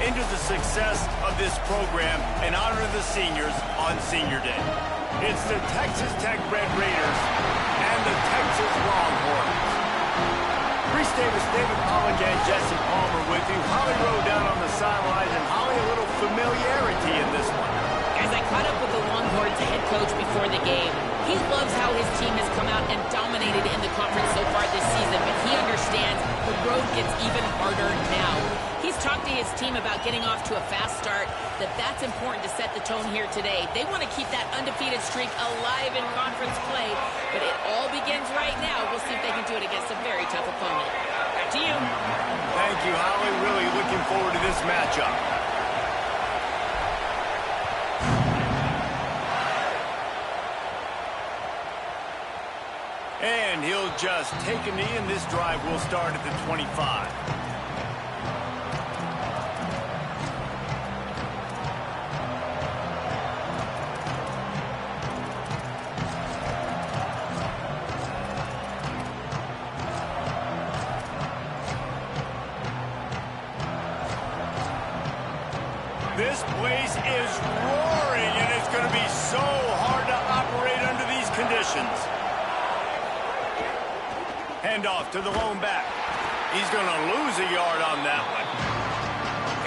into the success of this program and honor the seniors on Senior Day. It's the Texas Tech Red Raiders and the Texas Longhorns. Reese Davis, David Pollack, and Jesse Palmer with you. Holly Rowe down on the sidelines, and Holly, a little familiarity in this one. As I caught up with the Longhorns head coach before the game, he loves how his team has come out and dominated in the conference so far this season, but he understands the road gets even harder now. He's talked to his team about getting off to a fast start, that's important to set the tone here today. They want to keep that undefeated streak alive in conference play, but it all begins right now. We'll see if they can do it against a very tough opponent. Back to you. Thank you, Holly. Really looking forward to this matchup. And he'll just take a knee, and this drive will start at the 25. This place is roaring, and it's going to be so hard to operate under these conditions. Handoff to the lone back. He's going to lose a yard on that one.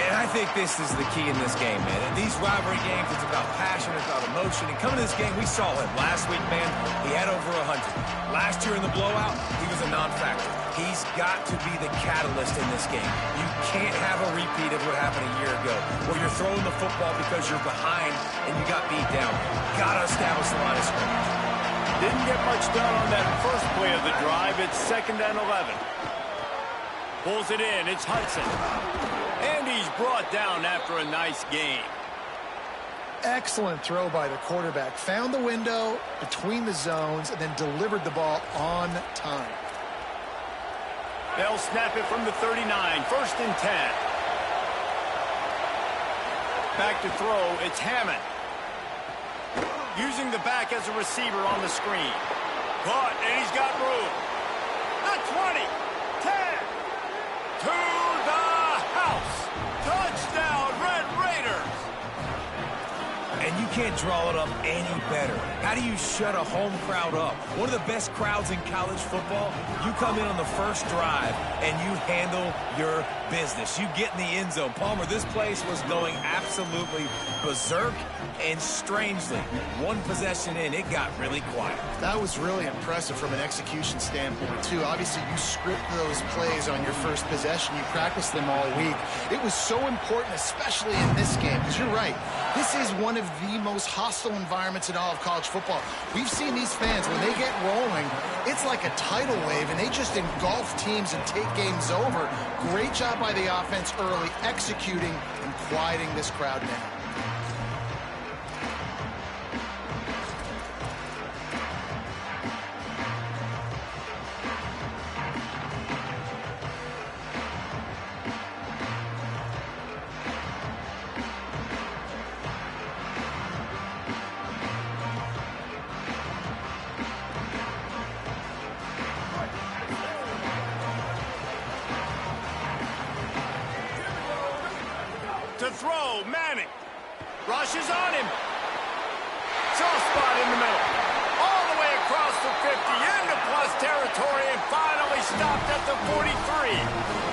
And I think this is the key in this game, man. In these rivalry games, it's about passion, it's about emotion. And coming to this game, we saw him last week, man. He had over 100. Last year in the blowout, he was a non-factor. He's got to be the catalyst in this game. You can't have a repeat of what happened a year ago, where you're throwing the football because you're behind and you got beat down. Got to establish the line of scrimmage. Didn't get much done on that first play of the drive. It's 2nd and 11. Pulls it in. It's Hudson. And he's brought down after a nice gain. Excellent throw by the quarterback. Found the window between the zones and then delivered the ball on time. They'll snap it from the 39. 1st and 10. Back to throw. It's Hammond. Using the back as a receiver on the screen. Caught, and he's got room. The 20. 10. To the house. Touchdown, Red Raiders. And you can't draw it up any better. How do you shut a home crowd up? One of the best crowds in college football. You come in on the first drive, and you handle your business. You get in the end zone. Palmer, this place was going absolutely berserk, and strangely, one possession in, it got really quiet. That was really impressive from an execution standpoint, too. Obviously, you script those plays on your first possession. You practice them all week. It was so important, especially in this game, because you're right. This is one of the most hostile environments in all of college football. We've seen these fans, when they get rolling, it's like a tidal wave, and they just engulf teams and take games over. Great job by the offense early, executing and quieting this crowd now. To throw, Manning. Rushes on him. Soft spot in the middle. All the way across the 50, into plus territory, and finally stopped at the 43.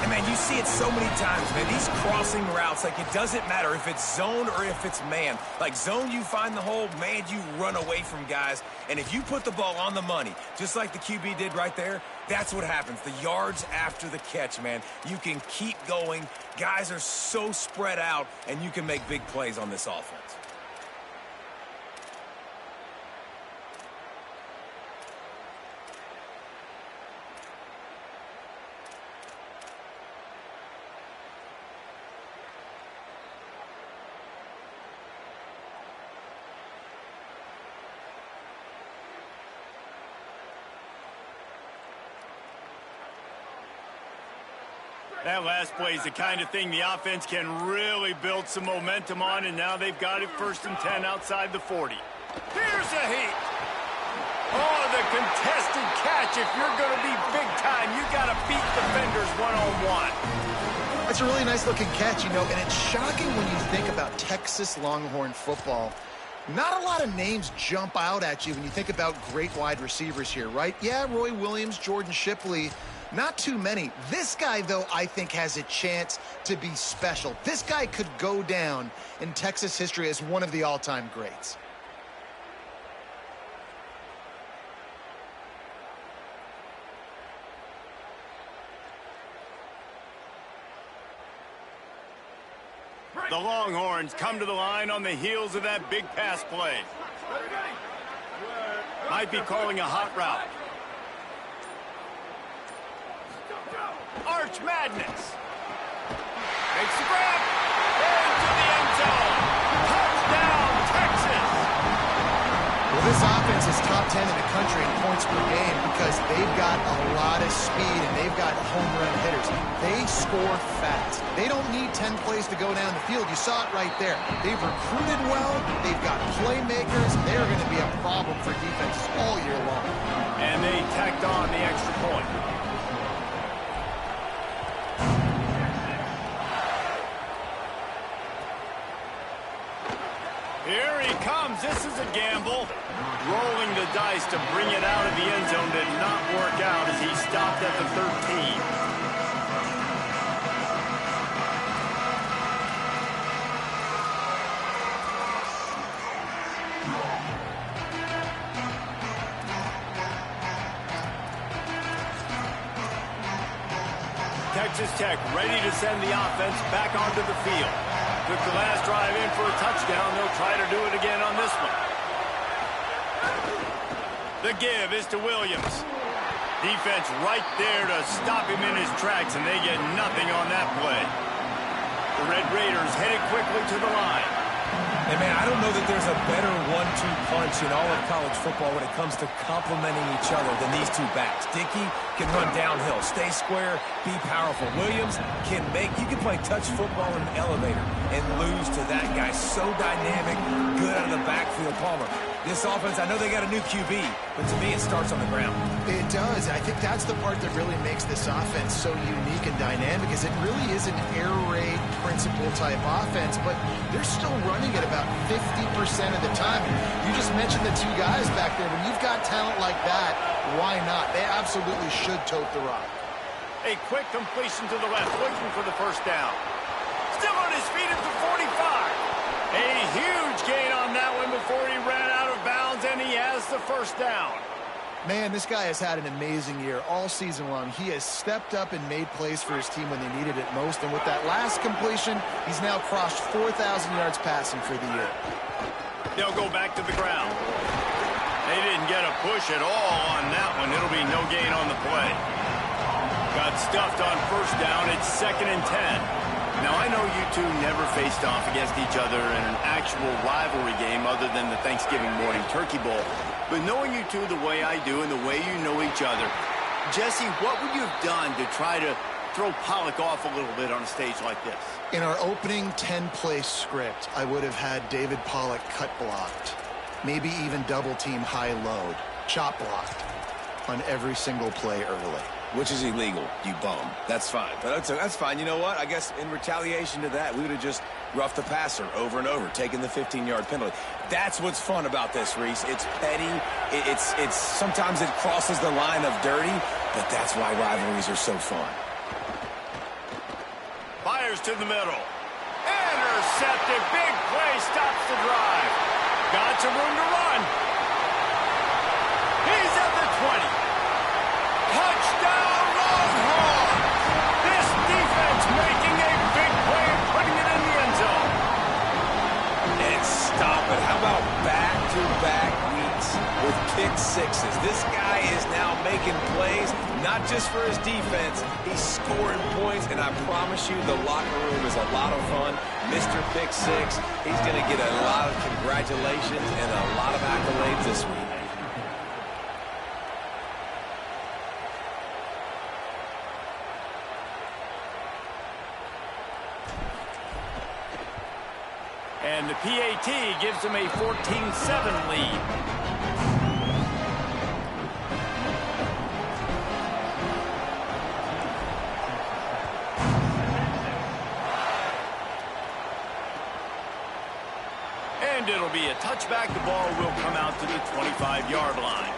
And, man, you see it so many times, man. These crossing routes, like, it doesn't matter if it's zone or if it's man. Like, zone, you find the hole. Man, you run away from guys. And if you put the ball on the money, just like the QB did right there, that's what happens. The yards after the catch, man. You can keep going. Guys are so spread out, and you can make big plays on this offense. That last play is the kind of thing the offense can really build some momentum on, and now they've got it 1st and 10 outside the 40. Here's a heat. Oh, the contested catch. If you're going to be big time, you got to beat defenders one-on-one. That's a really nice-looking catch, and it's shocking when you think about Texas Longhorn football. Not a lot of names jump out at you when you think about great wide receivers here, right? Yeah, Roy Williams, Jordan Shipley, not too many. This guy, though, I think has a chance to be special. This guy could go down in Texas history as one of the all-time greats. The Longhorns come to the line on the heels of that big pass play. Might be calling a hot route. Arch Madness. Makes the grab. Into the end zone. Touchdown, Texas. Well, this offense is top 10 in the country in points per game because they've got a lot of speed and they've got home run hitters. They score fast. They don't need 10 plays to go down the field. You saw it right there. They've recruited well. They've got playmakers. They're going to be a problem for defenses all year long. And they tacked on the extra point. Here he comes. This is a gamble. Rolling the dice to bring it out of the end zone did not work out as he stopped at the 13. Texas Tech ready to send the offense back onto the field. Took the last drive in for a touchdown. They'll try to do it again on this one. The give is to Williams. Defense right there to stop him in his tracks, and they get nothing on that play. The Red Raiders headed quickly to the line. Hey, man, I don't know that there's a better 1-2 punch in all of college football when it comes to complementing each other than these two backs. Dickey can run downhill, stay square, be powerful. Williams can play touch football in the elevator and lose to that guy. So dynamic, good out of the backfield. Palmer, this offense, I know they got a new QB, but to me it starts on the ground. It does. I think that's the part that really makes this offense so unique and dynamic is it really is an air raid principle type offense, but they're still running at about 50% of the time. You just mentioned the two guys back there. When you've got talent like that, why not? They absolutely should tote the rock. A quick completion to the left, looking for the first down. Still on his feet at the 45. A huge gain on that one before he ran out of bounds, and he has the first down. Man, this guy has had an amazing year all season long. He has stepped up and made plays for his team when they needed it most. And with that last completion, he's now crossed 4,000 yards passing for the year. They'll go back to the ground. They didn't get a push at all on that one. It'll be no gain on the play. Got stuffed on first down. It's 2nd and 10. Now, I know you two never faced off against each other in an actual rivalry game other than the Thanksgiving morning Turkey Bowl. But knowing you two the way I do and the way you know each other, Jesse, what would you have done to try to throw Pollock off a little bit on a stage like this? In our opening 10-play script, I would have had David Pollock cut blocked, maybe even double-team high load, chop blocked on every single play early. Which is illegal, you bum. That's fine. But that's fine. You know what? I guess in retaliation to that, we would have just roughed the passer over and over, taking the 15-yard penalty. That's what's fun about this, Reese. It's petty. It's sometimes it crosses the line of dirty, but that's why rivalries are so fun. Fires to the middle. Intercepted. Big play stops the drive. Got some room to run. He's at the 20. Touchdown, Longhorns! This defense making a big play and putting it in the end zone. And stop it. How about back-to-back weeks with pick sixes? This guy is now making plays, not just for his defense. He's scoring points, and I promise you the locker room is a lot of fun. Mr. Pick Six, he's going to get a lot of congratulations and a lot of accolades this week. And the PAT gives them a 14-7 lead. And it'll be a touchback. The ball will come out to the 25-yard line.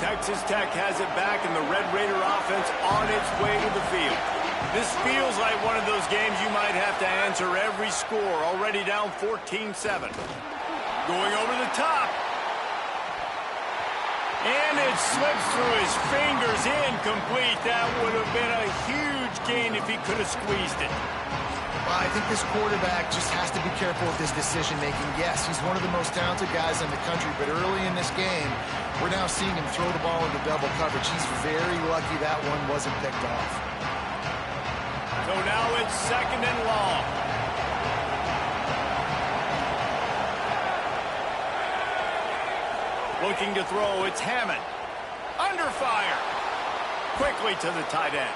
Texas Tech has it back, and the Red Raider offense on its way to the field. This feels like one of those games you might have to answer every score. Already down 14-7. Going over the top. And it slips through his fingers, incomplete. That would have been a huge gain if he could have squeezed it. Well, I think this quarterback just has to be careful with his decision-making. Yes, he's one of the most talented guys in the country, but early in this game, we're now seeing him throw the ball into double coverage. He's very lucky that one wasn't picked off. So now it's 2nd and long. Looking to throw, it's Hammond. Under fire. Quickly to the tight end.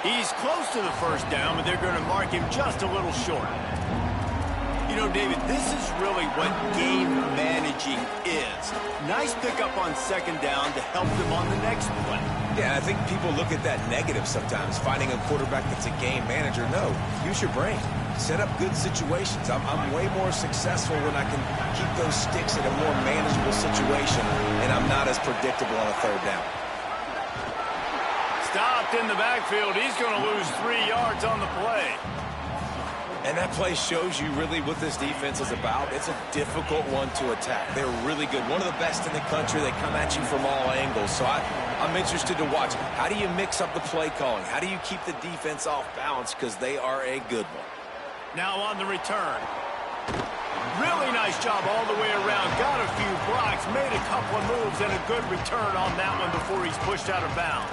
He's close to the first down, but they're going to mark him just a little short. You know, David, this is really what game managing is. Nice pickup on 2nd down to help them on the next play. Yeah, I think people look at that negative sometimes, finding a quarterback that's a game manager. No, use your brain. Set up good situations. I'm way more successful when I can keep those sticks in a more manageable situation, and I'm not as predictable on a 3rd down. Stopped in the backfield. He's going to lose 3 yards on the play. And that play shows you really what this defense is about. It's a difficult one to attack. They're really good. One of the best in the country. They come at you from all angles. So I'm interested to watch. How do you mix up the play calling? How do you keep the defense off balance? Because they are a good one. Now on the return. Really nice job all the way around. Got a few blocks, made a couple of moves, and a good return on that one before he's pushed out of bounds.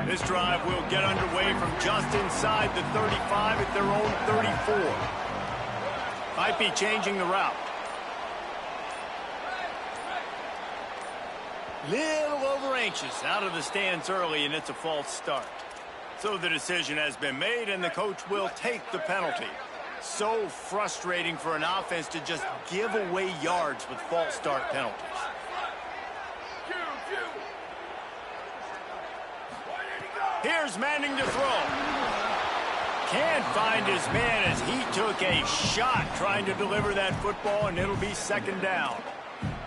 This drive will get underway from just inside the 35 at their own 34. Might be changing the route. Little over anxious out of the stands early, and it's a false start. So the decision has been made, and the coach will take the penalty. So frustrating for an offense to just give away yards with false start penalties. Here's Manning to throw. Can't find his man as he took a shot trying to deliver that football, and it'll be 2nd down.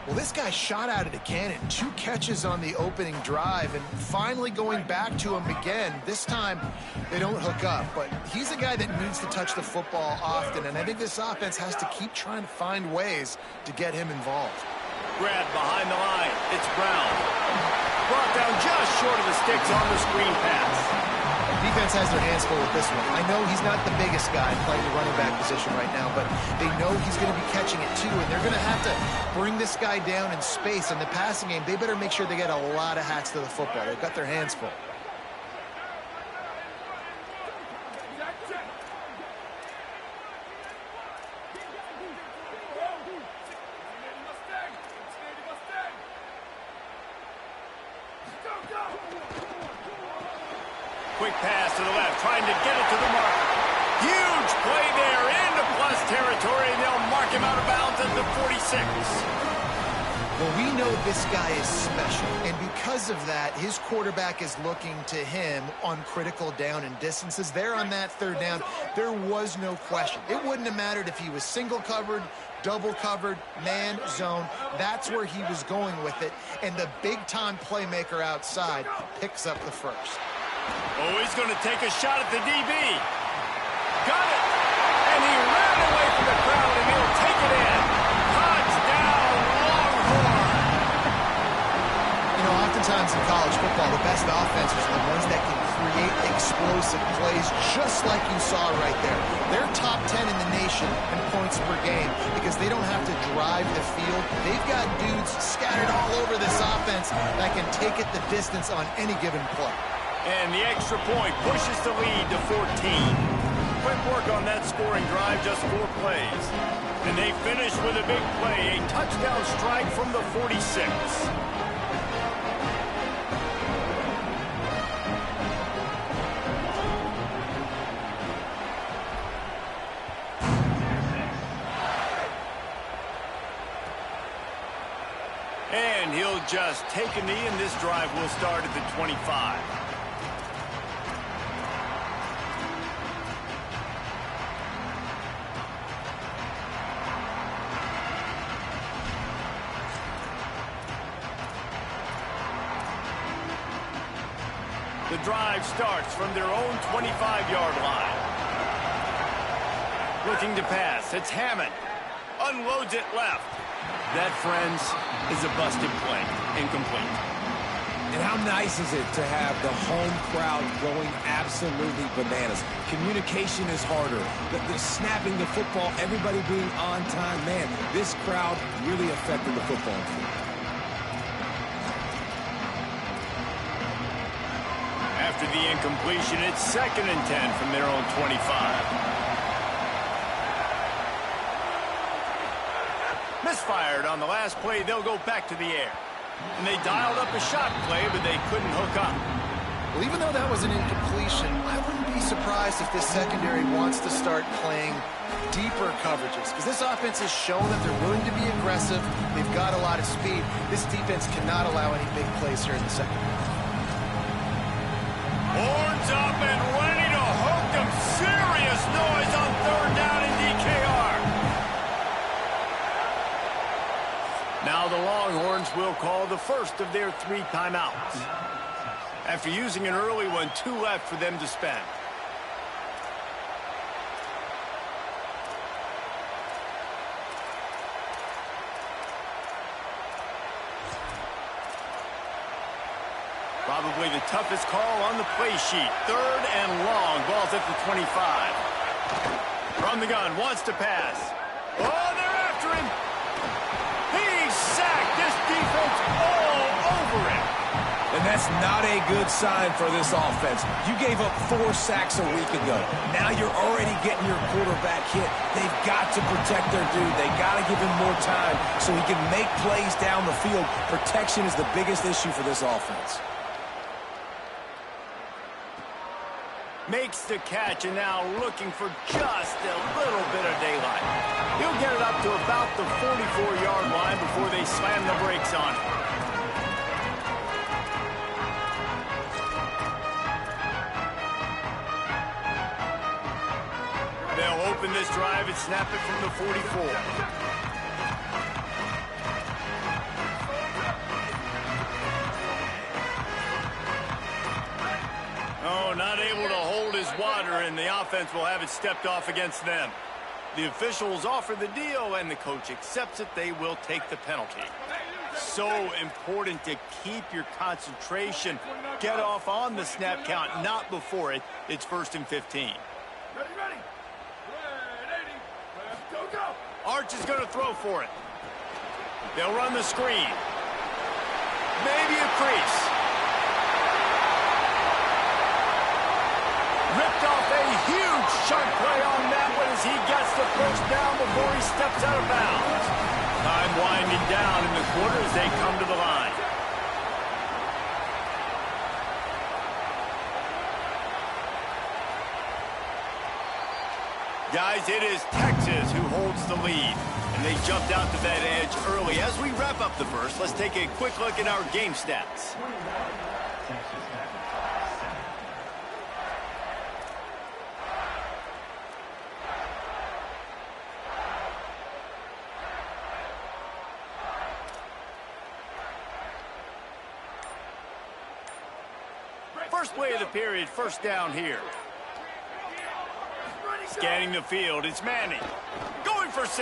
Well, this guy shot out of the cannon. 2 catches on the opening drive, and finally going back to him again. This time, they don't hook up, but he's a guy that needs to touch the football often, and I think this offense has to keep trying to find ways to get him involved. Grab behind the line. It's Brown. Brought down just short of the sticks on the screen pass. Defense has their hands full with this one. I know he's not the biggest guy playing the running back position right now, but they know he's going to be catching it too, and they're going to have to bring this guy down in space. In the passing game, they better make sure they get a lot of hats to the football. They've got their hands full. Quick pass to the left, trying to get it to the mark. Huge play there into plus territory, and they'll mark him out of bounds at the 46. Well, we know this guy is special, and because of that, his quarterback is looking to him on critical down and distances. There on that 3rd down, there was no question. It wouldn't have mattered if he was single covered, double covered, man, zone. That's where he was going with it, and the big-time playmaker outside picks up the first. Oh, he's going to take a shot at the DB. Got it. And he ran away from the crowd, and he'll take it in. Touchdown, Longhorn. You know, oftentimes in college football, the best offenses are the ones that can create explosive plays, just like you saw right there. They're top 10 in the nation in points per game because they don't have to drive the field. They've got dudes scattered all over this offense that can take it the distance on any given play. And the extra point pushes the lead to 14. quick work on that scoring drive, just 4 plays. And they finish with a big play, a touchdown strike from the 46. And he'll just take a knee, and this drive will start at the 25. The drive starts from their own 25-yard line. Looking to pass. It's Hammond. Unloads it left. That, friends, is a busted play. Incomplete. And how nice is it to have the home crowd going absolutely bananas? Communication is harder. The snapping the football, everybody being on time. Man, this crowd really affected the football field. After the incompletion, it's 2nd and 10 from their own 25. Misfired on the last play, they'll go back to the air. And they dialed up a shot play, but they couldn't hook up. Well, even though that was an incompletion, I wouldn't be surprised if this secondary wants to start playing deeper coverages, because this offense has shown that they're willing to be aggressive. They've got a lot of speed. This defense cannot allow any big plays here in the secondary. Horns up and ready to hook them. Serious noise on 3rd down in DKR. Now the Longhorns will call the first of their 3 timeouts. After using an early one, 2 left for them to spend. Probably the toughest call on the play sheet. 3rd and long. Ball's at the 25. From the gun, wants to pass. Oh, they're after him. He's sacked. This defense all over him. And that's not a good sign for this offense. You gave up 4 sacks a week ago. Now you're already getting your quarterback hit. They've got to protect their dude. They got to give him more time so he can make plays down the field. Protection is the biggest issue for this offense. Makes the catch, and now looking for just a little bit of daylight. He'll get it up to about the 44-yard line before they slam the brakes on it. They'll open this drive and snap it from the 44. Oh, not able to hold his water, and the offense will have it stepped off against them. The officials offer the deal, and the coach accepts it. They will take the penalty. So important to keep your concentration. Get off on the snap count, not before it. It's 1st and 15. Ready. Go. Arch is going to throw for it. They'll run the screen. Maybe a crease. Ripped off a huge chunk play on that one as he gets the first down before he steps out of bounds. Time winding down in the quarter as they come to the line. Guys, it is Texas who holds the lead, and they jumped out to that edge early. As we wrap up the first, let's take a quick look at our game stats. First play of the period, 1st down here. Scanning the field, it's Manning. Going for 6.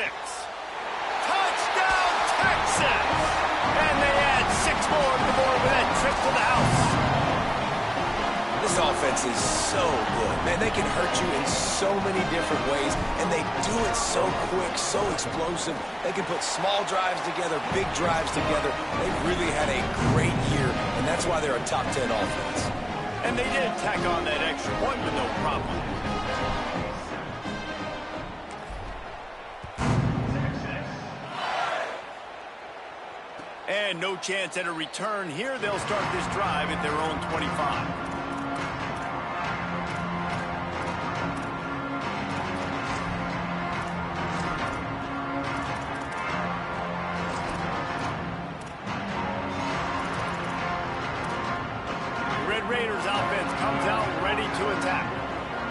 Touchdown, Texas! And they add 6 more to the board with that trip to the house. This offense is so good. Man, they can hurt you in so many different ways, and they do it so quick, so explosive. They can put small drives together, big drives together. They've really had a great year, and that's why they're a top 10 offense. And they did tack on that extra point with no problem. And no chance at a return here. They'll start this drive at their own 25. Raiders offense comes out ready to attack.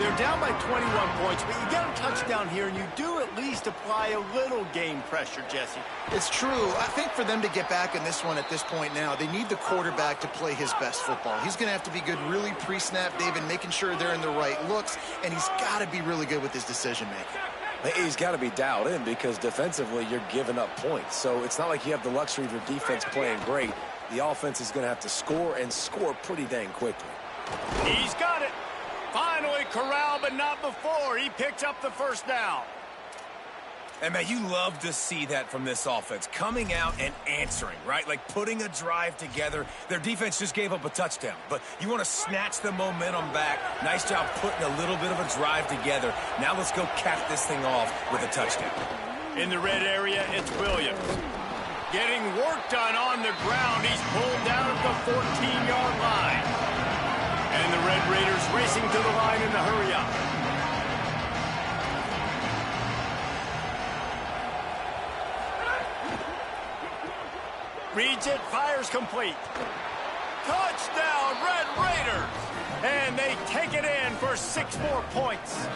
They're down by 21 points, but you get a touchdown here, and you do at least apply a little game pressure, Jesse. It's true. I think for them to get back in this one at this point now, they need the quarterback to play his best football. He's going to have to be good really pre-snap, David, making sure they're in the right looks, and he's got to be really good with his decision-making. He's got to be dialed in because defensively you're giving up points. So it's not like you have the luxury of your defense playing great. The offense is going to have to score and score pretty dang quickly. He's got it. Finally corralled, but not before. He picks up the first down. And, man, you love to see that from this offense. Coming out and answering, right? Like putting a drive together. Their defense just gave up a touchdown. But you want to snatch the momentum back. Nice job putting a little bit of a drive together. Now let's go cap this thing off with a touchdown. In the red area, it's Williams. Getting work done on the ground. He's pulled down at the 14-yard line. And the Red Raiders racing to the line in the hurry-up. Reads it, fires complete. Touchdown, Red Raiders! And they take it in for 6 more points.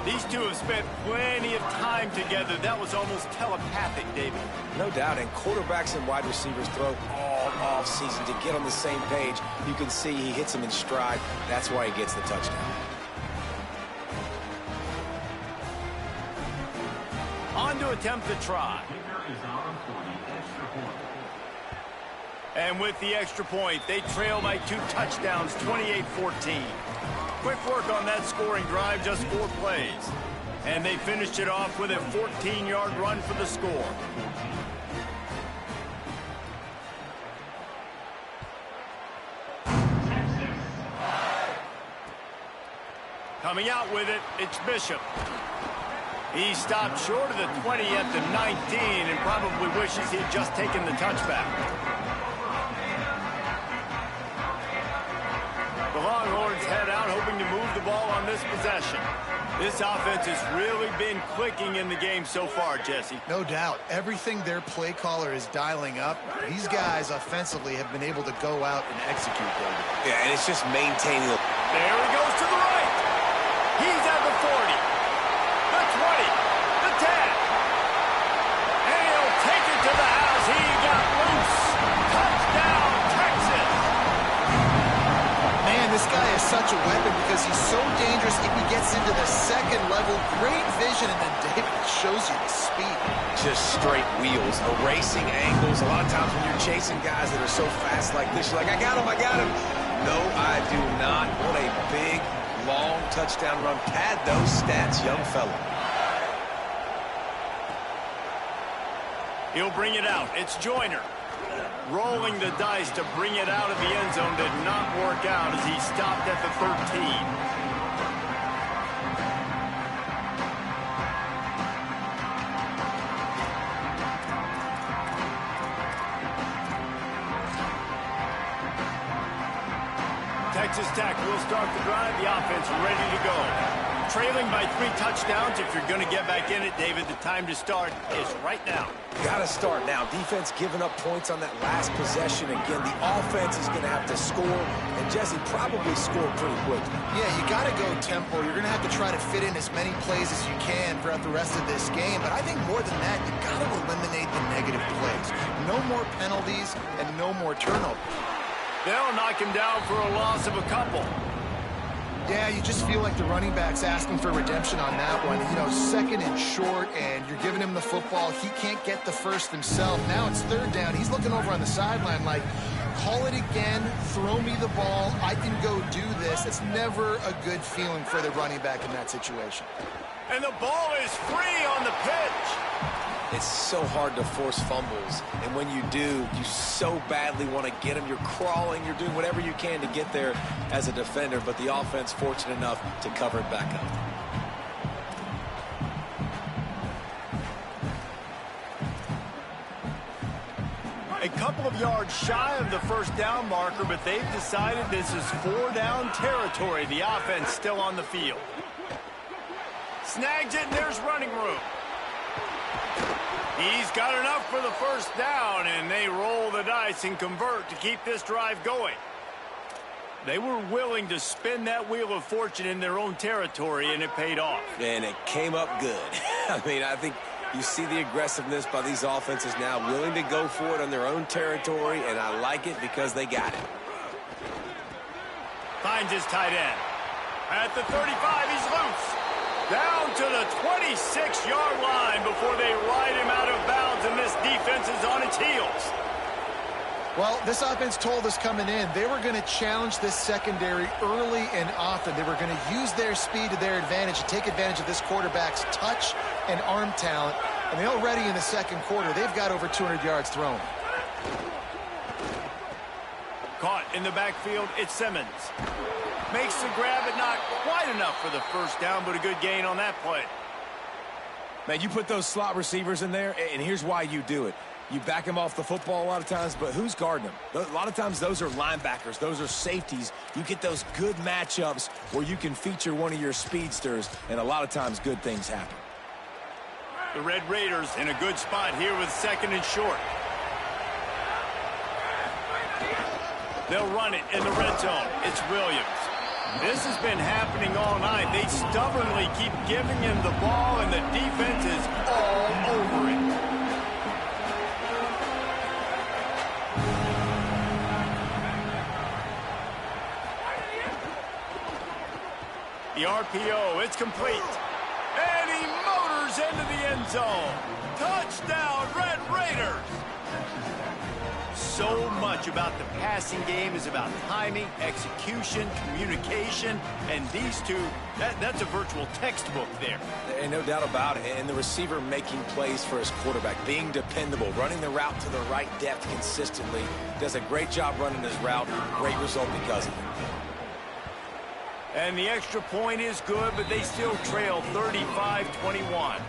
These two have spent plenty of time together. That was almost telepathic, David. No doubt, and quarterbacks and wide receivers throw all off-season to get on the same page. You can see he hits them in stride. That's why he gets the touchdown. On to attempt the try. And with the extra point, they trail by 2 touchdowns, 28-14. Quick work on that scoring drive, just 4 plays. And they finished it off with a 14-yard run for the score. Coming out with it, it's Bishop. He stopped short of the 20 at the 19 and probably wishes he had just taken the touchback. The Longhorns head out hoping to move the ball on this possession. This offense has really been clicking in the game so far, Jesse. No doubt. Everything their play caller is dialing up, these guys offensively have been able to go out and execute, David. Yeah, and it's just maintaining. There he goes to the right. He's at the 40, the 20, the 10. And he'll take it to the house. He got loose. Touchdown, Texas. Man, this guy is such a weapon because he's so dangerous if he gets into the second level. Great vision, and then David shows you the speed. Just straight wheels, erasing angles. A lot of times when you're chasing guys that are so fast like this, you're like, I got him, I got him. No, I do not. What a big, long touchdown run. Pad those stats, young fella. He'll bring it out. It's Joyner. Rolling the dice to bring it out of the end zone did not work out as he stopped at the 13. Texas Tech will start the drive. The offense ready to go. Trailing by 3 touchdowns. If you're going to get back in it, David, the time to start is right now. Got to start now. Defense giving up points on that last possession. Again, the offense is going to have to score, and Jesse probably score pretty quickly. Yeah, you got to go tempo. You're going to have to try to fit in as many plays as you can throughout the rest of this game. But I think more than that, you've got to eliminate the negative plays. No more penalties and no more turnovers. They'll knock him down for a loss of a couple. Yeah, you just feel like the running back's asking for redemption on that one. You know, second and short, and you're giving him the football. He can't get the first himself. Now it's 3rd down. He's looking over on the sideline like, call it again, throw me the ball, I can go do this. It's never a good feeling for the running back in that situation. And the ball is free on the pitch. It's so hard to force fumbles, and when you do, you so badly want to get them. You're crawling, you're doing whatever you can to get there as a defender, but the offense fortunate enough to cover it back up. A couple of yards shy of the first down marker, but they've decided this is 4-down territory. The offense still on the field. Snags it, and there's running room. He's got enough for the first down, and they roll the dice and convert to keep this drive going. They were willing to spin that wheel of fortune in their own territory, and it paid off. And it came up good. I mean, I think you see the aggressiveness by these offenses now, willing to go for it on their own territory, and I like it because they got it. Finds his tight end. At the 35, he's loose. Down to the 26-yard line before they ride him out of bounds, and this defense is on its heels. Well, this offense told us coming in they were going to challenge this secondary early and often. They were going to use their speed to their advantage and take advantage of this quarterback's touch and arm talent. And already in the second quarter, they've got over 200 yards thrown. Caught in the backfield, it's Simmons. Makes the grab, but not quite enough for the first down, but a good gain on that play. Man, you put those slot receivers in there, and here's why you do it. You back them off the football a lot of times, but who's guarding them? A lot of times those are linebackers. Those are safeties. You get those good matchups where you can feature one of your speedsters, and a lot of times good things happen. The Red Raiders in a good spot here with second and short. They'll run it in the red zone. It's Williams. This has been happening all night. They stubbornly keep giving him the ball, and the defense is all over it. The RPO, it's complete. And he motors into the end zone. Touchdown, Red Raiders! So much about the passing game is about timing, execution, communication, and these two, that's a virtual textbook there. And no doubt about it. And the receiver making plays for his quarterback, being dependable, running the route to the right depth consistently. Does a great job running his route. Great result because of it. And the extra point is good, but they still trail 35-21.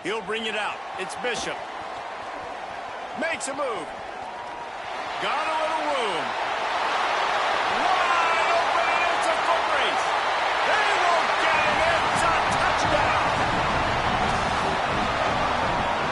He'll bring it out. It's Bishop. Makes a move. Got a little room. Wide open, and it's a foot race. They won't get him. It's a touchdown.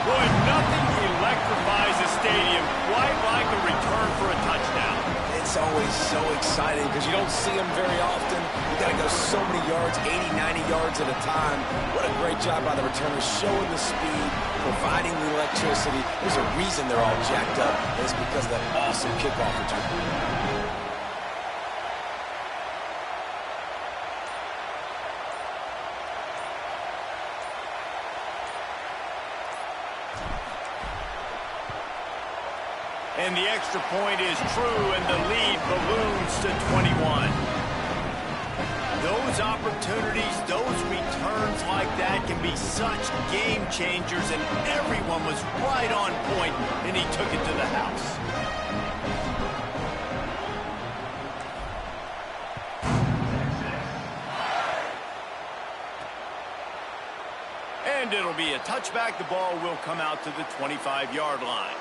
Boy, nothing electrifies a stadium quite like a return for a touchdown. It's always so exciting because you don't see them very often. You got to go so many yards, 80, 90 yards at a time. What a great job by the returners, showing the speed, providing the electricity. There's a reason they're all jacked up, and it's because of that awesome kickoff return. And the extra point is true, and the lead balloons to 21. Those opportunities, those returns like that can be such game changers, and everyone was right on point, and he took it to the house. And it'll be a touchback. The ball will come out to the 25-yard line.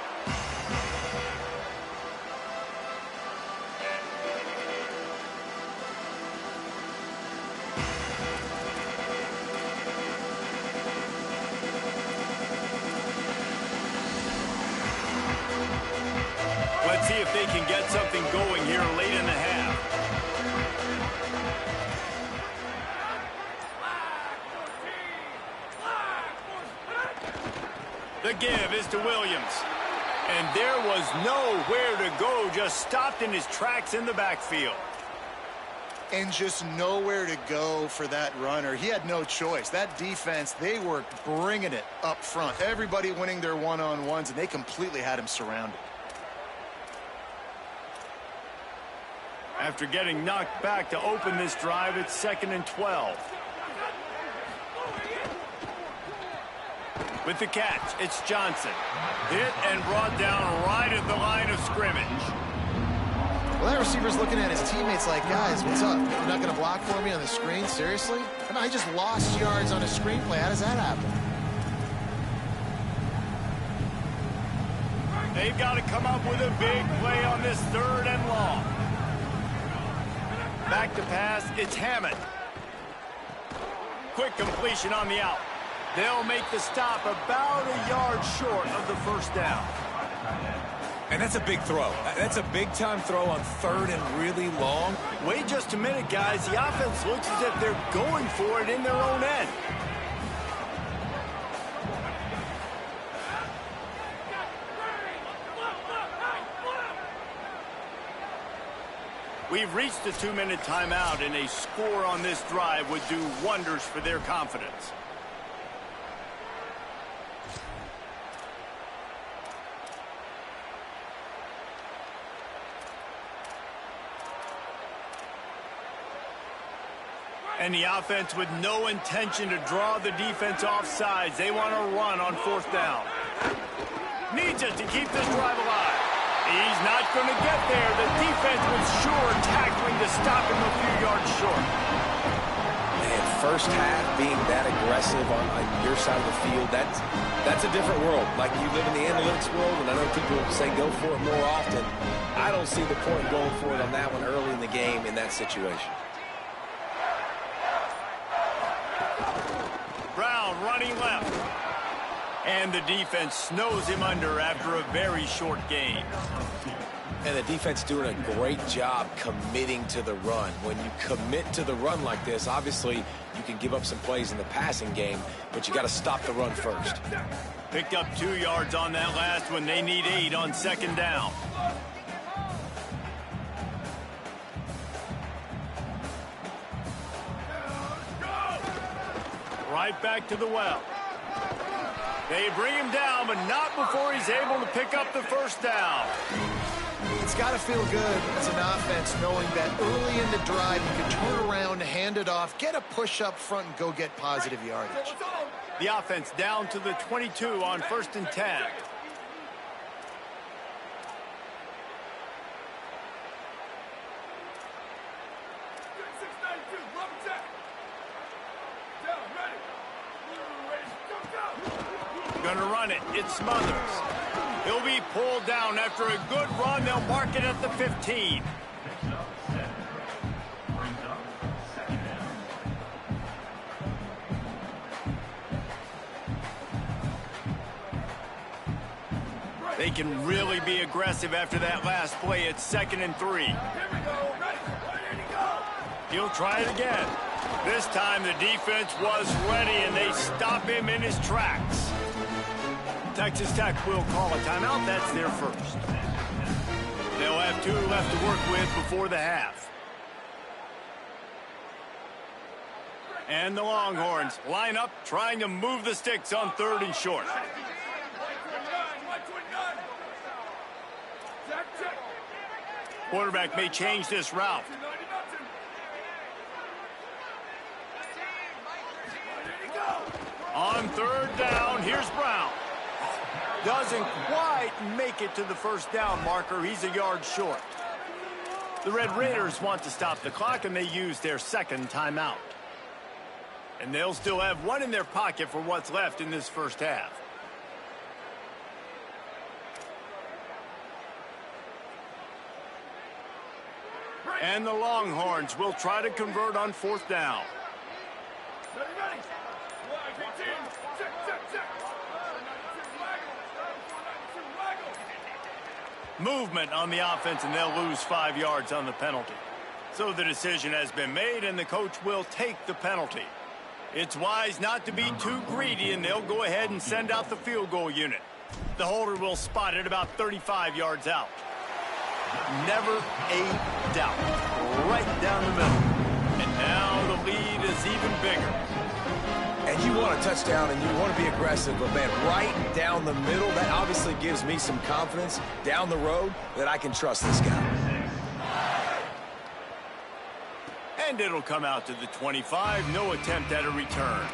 Let's see if they can get something going here late in the half. The give is to Williams. And there was nowhere to go, just stopped in his tracks in the backfield. And just nowhere to go for that runner. He had no choice. That defense, they were bringing it up front. Everybody winning their one-on-ones, and they completely had him surrounded. After getting knocked back to open this drive, it's 2nd and 12. With the catch, it's Johnson. Hit and brought down right at the line of scrimmage. Well, that receiver's looking at his teammates like, guys, what's up? You're not going to block for me on the screen? Seriously? I mean, I just lost yards on a screenplay. How does that happen? They've got to come up with a big play on this 3rd and long. Back to pass, it's Hammond. Quick completion on the out. They'll make the stop about a yard short of the first down. And that's a big throw. That's a big-time throw on 3rd and really long. Wait just a minute, guys. The offense looks as if they're going for it in their own end. We've reached the 2-minute timeout, and a score on this drive would do wonders for their confidence. And the offense with no intention to draw the defense off sides. They want to run on 4th down. Needs it to keep this drive alive. He's not going to get there. The defense was sure tackling to stop him a few yards short. Man, first half being that aggressive on your side of the field, that's a different world. Like, you live in the analytics world, and I know people say go for it more often. I don't see the point in going for it on that one early in the game in that situation. Brown running left. And the defense snows him under after a very short gain. And the defense doing a great job committing to the run. When you commit to the run like this, obviously you can give up some plays in the passing game, but you got to stop the run first. Picked up 2 yards on that last one. They need 8 on 2nd down. Right back to the well. They bring him down, but not before he's able to pick up the first down. It's got to feel good as an offense knowing that early in the drive you can turn around, hand it off, get a push up front, and go get positive yardage. The offense down to the 22 on 1st and 10. Gonna run it. It's Smothers. He'll be pulled down after a good run. They'll mark it at the 15. They can really be aggressive after that last play. It's 2nd and 3. He'll try it again. This time the defense was ready, and they stop him in his tracks. Texas Tech will call a timeout. That's their first. They'll have 2 left to work with before the half. And the Longhorns line up, trying to move the sticks on 3rd and short. Quarterback may change this route. On 3rd down, here's Brown. Doesn't quite make it to the first down marker. He's a yard short. The Red Raiders want to stop the clock, and they use their 2nd timeout. And they'll still have 1 in their pocket for what's left in this first half. And the Longhorns will try to convert on 4th down. Movement on the offense, and they'll lose 5 yards on the penalty. So the decision has been made, and the coach will take the penalty. It's wise not to be too greedy, and they'll go ahead and send out the field goal unit. The holder will spot it about 35 yards out. Never a doubt. Right down the middle. And now the lead is even bigger. And you want a touchdown, and you want to be aggressive, but, man, right down the middle, that obviously gives me some confidence down the road that I can trust this guy. And it'll come out to the 25. No attempt at a return.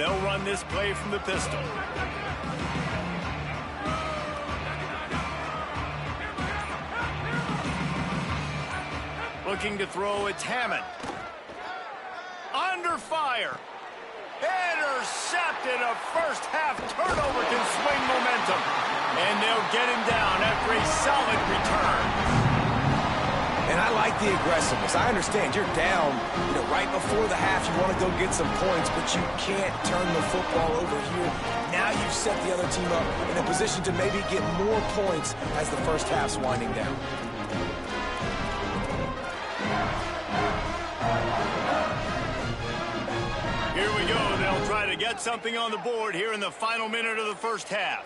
They'll run this play from the pistol. Looking to throw, it's Hammond. Under fire. Intercepted. A first half turnover can swing momentum. And they'll get him down after a solid return. And I like the aggressiveness. I understand you're down, right before the half. You want to go get some points, but you can't turn the football over here. Now you've set the other team up in a position to maybe get more points as the first half's winding down. Here we go. They'll try to get something on the board here in the final minute of the first half.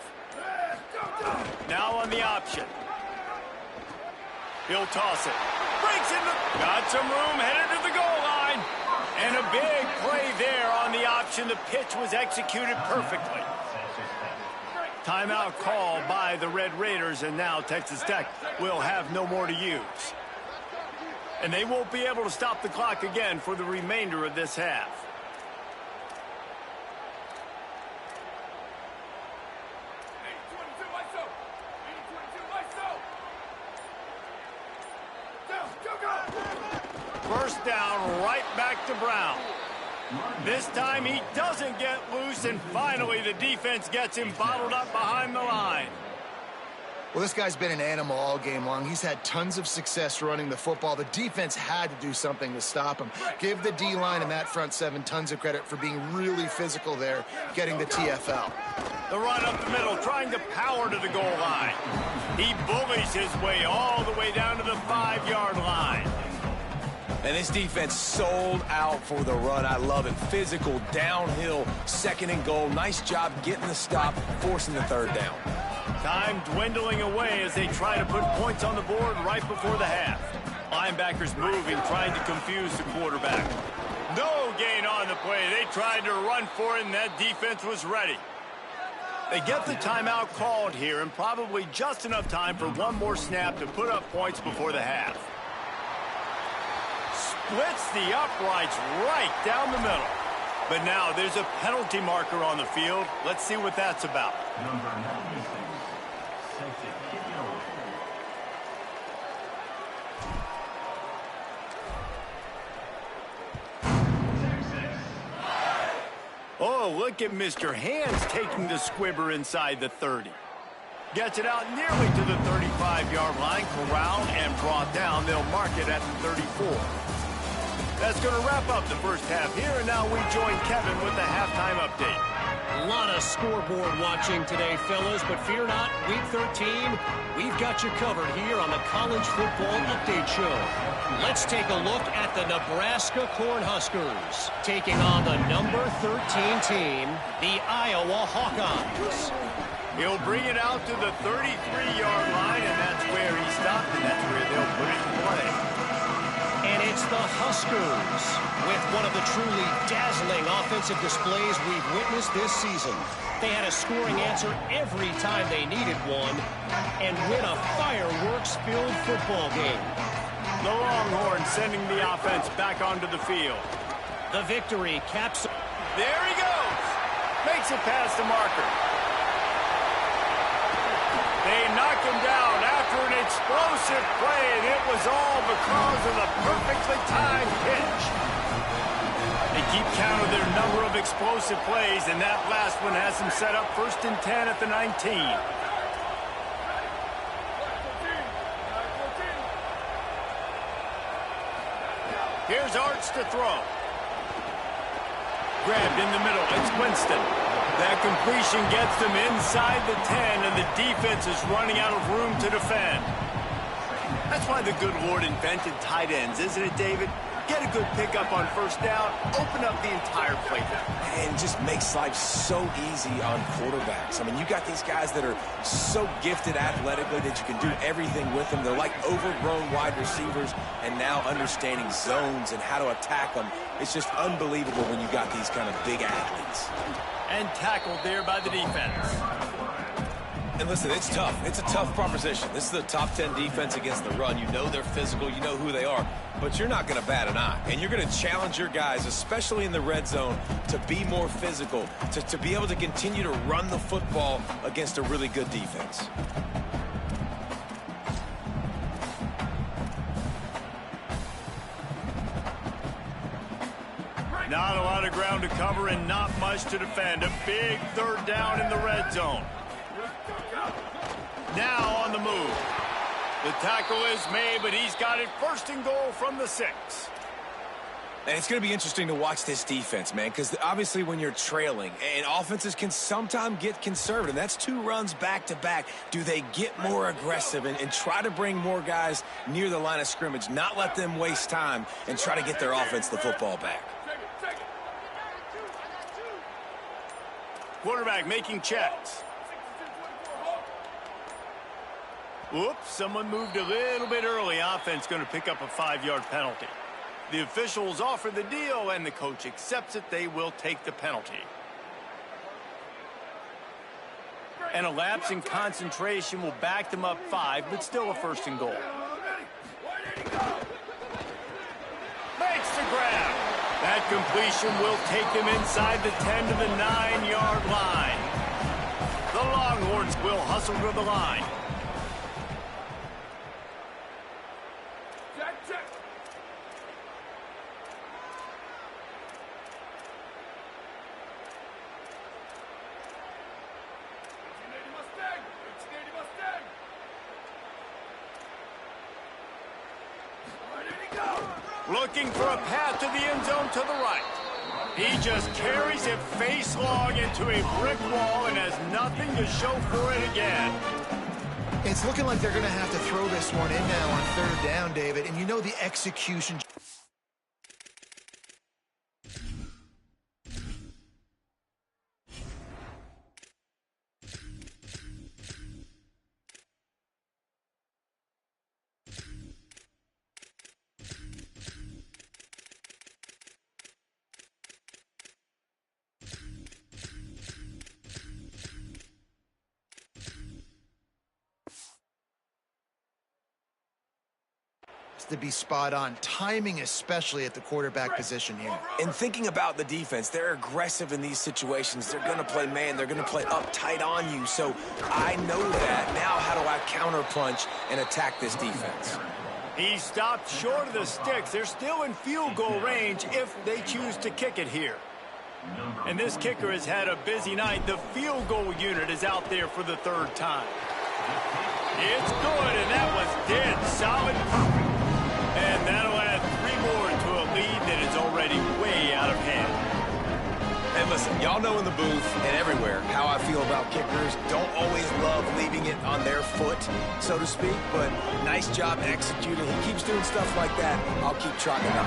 Now on the option. He'll toss it. Breaks in the... Got some room, headed to the goal line. And a big play there on the option. The pitch was executed perfectly. Timeout call by the Red Raiders, and now Texas Tech will have no more to use. And they won't be able to stop the clock again for the remainder of this half. First down, right back to Brown. This time he doesn't get loose, and finally the defense gets him bottled up behind the line. Well, this guy's been an animal all game long. He's had tons of success running the football. The defense had to do something to stop him. Give the D-line and that front seven tons of credit for being really physical there, getting the TFL. The run up the middle, trying to power to the goal line. He bullies his way all the way down to the 5-yard line. And this defense sold out for the run. I love it. Physical, downhill, second and goal. Nice job getting the stop, forcing the third down. Time dwindling away as they try to put points on the board right before the half. Linebackers moving, trying to confuse the quarterback. No gain on the play. They tried to run for it, and that defense was ready. They get the timeout called here, and probably just enough time for one more snap to put up points before the half. Splits the uprights right down the middle. But now there's a penalty marker on the field. Let's see what that's about. Number 96, safety, Oh, look at Mr. Hands taking the squibber inside the 30. Gets it out nearly to the 35-yard line, corralled and brought down. They'll mark it at the 34. That's going to wrap up the first half here, and now we join Kevin with the halftime update. A lot of scoreboard watching today, fellas, but fear not, Week 13, we've got you covered here on the College Football Update Show. Let's take a look at the Nebraska Cornhuskers, taking on the number 13 team, the Iowa Hawkeyes. He'll bring it out to the 33-yard line, and that's where he stopped, and that's where they'll put it in play. And it's the Huskers with one of the truly dazzling offensive displays we've witnessed this season. They had a scoring answer every time they needed one and win a fireworks-filled football game. The Longhorns sending the offense back onto the field. The victory caps... There he goes! Makes it past the marker. They knock him down after an explosive play, and it was all because of the perfectly timed pitch. They keep count of their number of explosive plays, and that last one has them set up 1st and 10 at the 19. Here's Arch to throw. Grabbed in the middle. It's Winston. That completion gets them inside the 10, and the defense is running out of room to defend. That's why the good Lord invented tight ends, isn't it, David? Get a good pickup on first down, open up the entire playbook. And just makes life so easy on quarterbacks. I mean, you got these guys that are so gifted athletically that you can do everything with them. They're like overgrown wide receivers, and now understanding zones and how to attack them. It's just unbelievable when you got these kind of big athletes. And tackled there by the defense. And listen, it's tough. It's a tough proposition. This is a top 10 defense against the run. You know they're physical. You know who they are. But you're not going to bat an eye. And you're going to challenge your guys, especially in the red zone, to be more physical, to be able to continue to run the football against a really good defense. Not a lot of ground to cover and not much to defend. A big third down in the red zone. Now on the move. The tackle is made, but he's got it first and goal from the 6. And it's going to be interesting to watch this defense, man, because obviously when you're trailing, and offenses can sometimes get conservative. That's 2 runs back-to-back. Do they get more aggressive and try to bring more guys near the line of scrimmage, not let them waste time, and try to get their offense the football back? Quarterback making checks. Whoops, someone moved a little bit early. Offense going to pick up a 5-yard penalty. The officials offer the deal, and the coach accepts it. They will take the penalty. And a lapse in concentration will back them up 5, but still a first and goal. Makes the grab. That completion will take them inside the 10 to the 9-yard line. The Longhorns will hustle to the line. Looking for a path to the end zone to the right. He just carries it face long into a brick wall and has nothing to show for it again. It's looking like they're going to have to throw this one in now on third down, David. And you know the execution. To be spot on. Timing, especially at the quarterback position here. And thinking about the defense, they're aggressive in these situations. They're going to play man. They're going to play up tight on you. So I know that. Now how do I counterpunch and attack this defense? He stopped short of the sticks. They're still in field goal range if they choose to kick it here. And this kicker has had a busy night. The field goal unit is out there for the 3rd time. It's good, and that was dead solid perfect. And that'll add 3 more to a lead that is already way out of hand. And listen, y'all know in the booth and everywhere how I feel about kickers. Don't always love leaving it on their foot, so to speak, but nice job executing. He keeps doing stuff like that. I'll keep chalking up.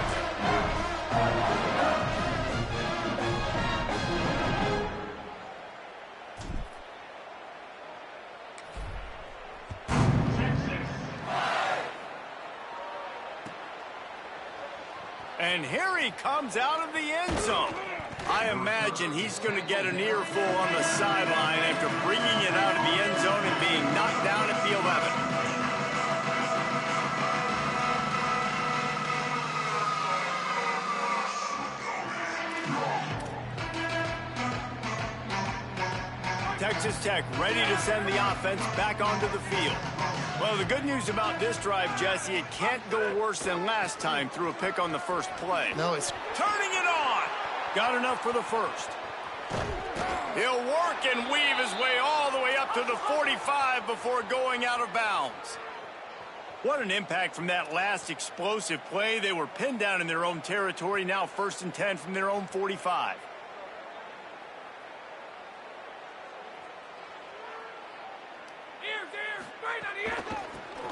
And here he comes out of the end zone. I imagine he's going to get an earful on the sideline after bringing it out of the end zone and being knocked down at the 11. Texas Tech ready to send the offense back onto the field. Well, the good news about this drive, Jesse, it can't go worse than last time through a pick on the first play. No, it's turning it on. Got enough for the first. He'll work and weave his way all the way up to the 45 before going out of bounds. What an impact from that last explosive play. They were pinned down in their own territory, now 1st and 10 from their own 45.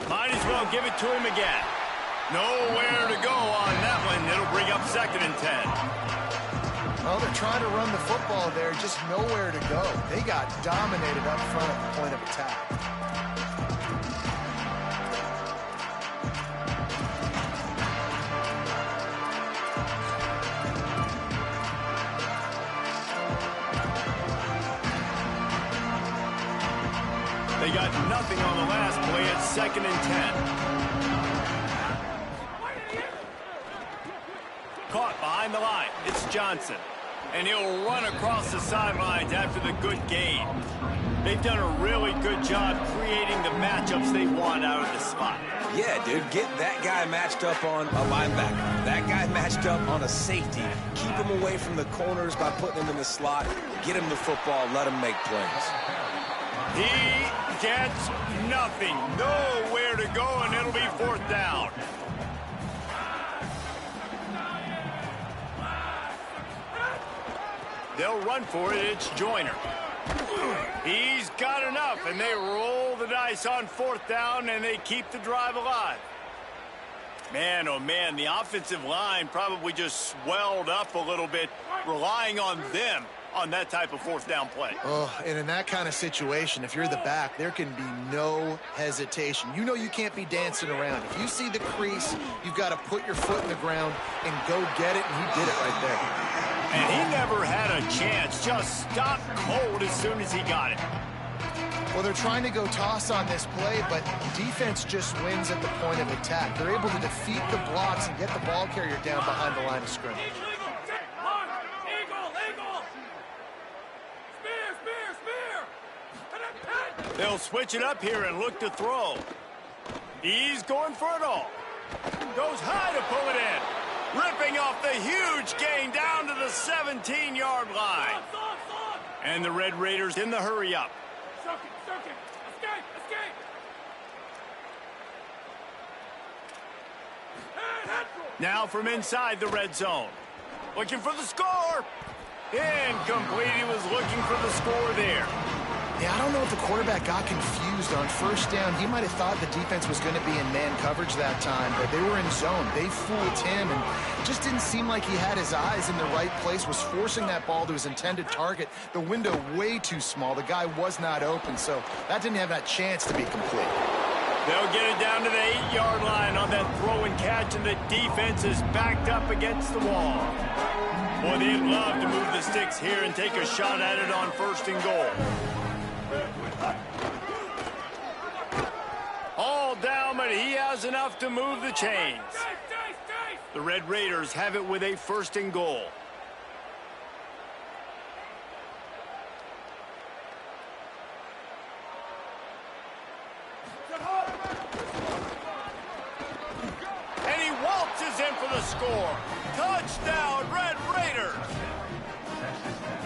Might as well give it to him again. Nowhere to go on that one. It'll bring up 2nd and 10. Well, they're trying to run the football there, just nowhere to go. They got dominated up front at the point of attack. They got nothing on the last play at 2nd and 10. Caught behind the line. It's Johnson. And he'll run across the sidelines after the good gain. They've done a really good job creating the matchups they want out of the slot. Yeah, dude, get that guy matched up on a linebacker. That guy matched up on a safety. Keep him away from the corners by putting him in the slot. Get him the football. Let him make plays. He gets nothing. Nowhere to go, and it'll be 4th down. They'll run for it. It's Joyner. He's got enough, and they roll the dice on 4th down, and they keep the drive alive. Man, oh man, the offensive line probably just swelled up a little bit, relying on them on that type of 4th down play. Oh, and in that kind of situation, if you're the back, there can be no hesitation. You know you can't be dancing around. If you see the crease, you've got to put your foot in the ground and go get it, and he did it right there. And he never had a chance. Just stopped cold as soon as he got it. Well, they're trying to go toss on this play, but defense just wins at the point of attack. They're able to defeat the blocks and get the ball carrier down behind the line of scrimmage. They'll switch it up here and look to throw. He's going for it all. Goes high to pull it in. Ripping off the huge gain down to the 17-yard line. And the Red Raiders in the hurry-up. Now from inside the red zone. Looking for the score. Incomplete. He was looking for the score there. Yeah, I don't know if the quarterback got confused on 1st down. He might have thought the defense was going to be in man coverage that time, but they were in zone. They fooled him and just didn't seem like he had his eyes in the right place, was forcing that ball to his intended target. The window way too small. The guy was not open, so that didn't have that chance to be complete. They'll get it down to the 8-yard line on that throw and catch, and the defense is backed up against the wall. Boy, they'd love to move the sticks here and take a shot at it on 1st and goal. All down, but he has enough to move the chains. The Red Raiders have it with a 1st and goal. And he waltzes in for the score. Touchdown, Red Raiders!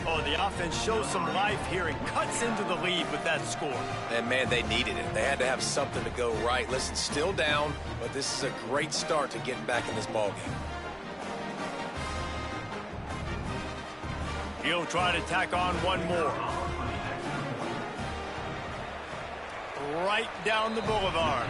Oh, the offense shows some life here and cuts into the lead with that score. And, man, they needed it. They had to have something to go right. Listen, still down, but this is a great start to getting back in this ballgame. He'll try to tack on one more. Right down the boulevard.